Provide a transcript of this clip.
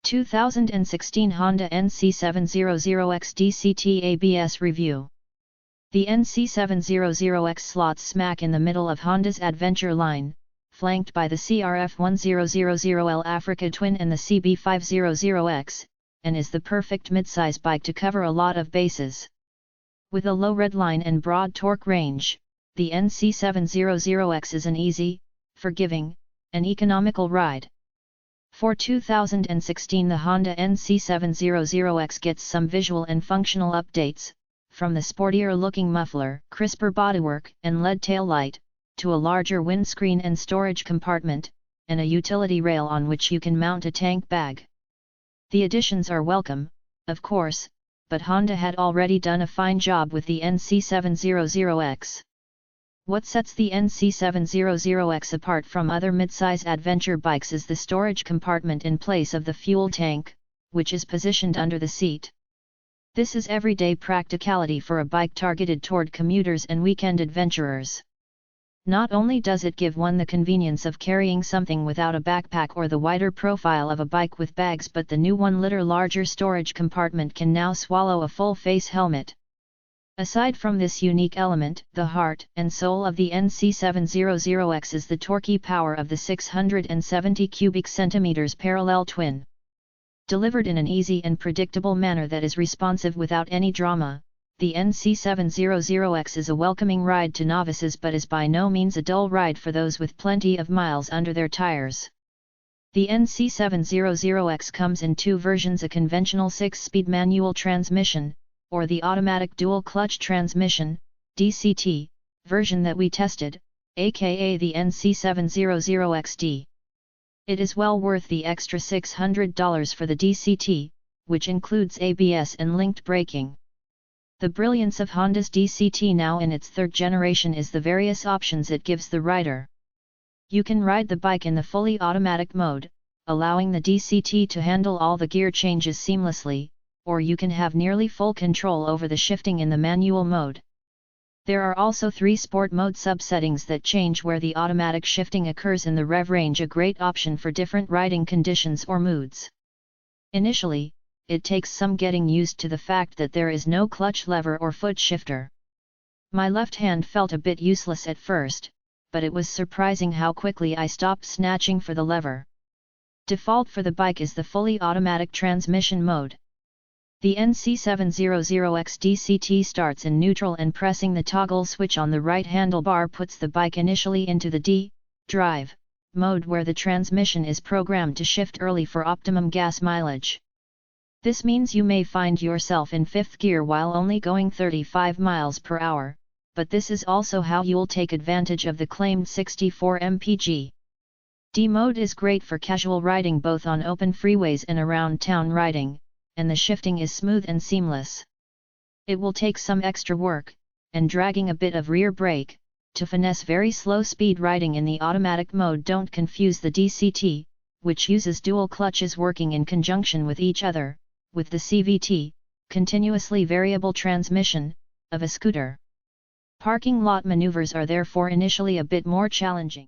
2016 Honda NC700X DCT ABS Review. The NC700X slots smack in the middle of Honda's adventure line, flanked by the CRF1000L Africa Twin and the CB500X, and is the perfect midsize bike to cover a lot of bases. With a low redline and broad torque range, the NC700X is an easy, forgiving, and economical ride. For 2016 the Honda NC700X gets some visual and functional updates, from the sportier-looking muffler, crisper bodywork and LED taillight, to a larger windscreen and storage compartment, and a utility rail on which you can mount a tank bag. The additions are welcome, of course, but Honda had already done a fine job with the NC700X. What sets the NC700X apart from other midsize adventure bikes is the storage compartment in place of the fuel tank, which is positioned under the seat. This is everyday practicality for a bike targeted toward commuters and weekend adventurers. Not only does it give one the convenience of carrying something without a backpack or the wider profile of a bike with bags, but the new 1-liter larger storage compartment can now swallow a full-face helmet. Aside from this unique element, the heart and soul of the NC700X is the torquey power of the 670 cubic centimeters parallel twin. Delivered in an easy and predictable manner that is responsive without any drama, the NC700X is a welcoming ride to novices but is by no means a dull ride for those with plenty of miles under their tires. The NC700X comes in two versions: a conventional 6-speed manual transmission, or the automatic dual-clutch transmission, DCT, version that we tested, aka the NC700XD. It is well worth the extra $600 for the DCT, which includes ABS and linked braking. The brilliance of Honda's DCT now in its third generation is the various options it gives the rider. You can ride the bike in the fully automatic mode, allowing the DCT to handle all the gear changes seamlessly, or you can have nearly full control over the shifting in the manual mode. There are also 3 sport mode subsettings that change where the automatic shifting occurs in the rev range, a great option for different riding conditions or moods. Initially, it takes some getting used to the fact that there is no clutch lever or foot shifter. My left hand felt a bit useless at first, but it was surprising how quickly I stopped snatching for the lever. Default for the bike is the fully automatic transmission mode. The NC700X DCT starts in neutral, and pressing the toggle switch on the right handlebar puts the bike initially into the D-Drive mode, where the transmission is programmed to shift early for optimum gas mileage. This means you may find yourself in 5th gear while only going 35 miles per hour, but this is also how you'll take advantage of the claimed 64 mpg. D mode is great for casual riding both on open freeways and around town riding, and the shifting is smooth and seamless. It will take some extra work, and dragging a bit of rear brake, to finesse very slow speed riding in the automatic mode. Don't confuse the DCT, which uses dual clutches working in conjunction with each other, with the CVT, continuously variable transmission, of a scooter. Parking lot maneuvers are therefore initially a bit more challenging.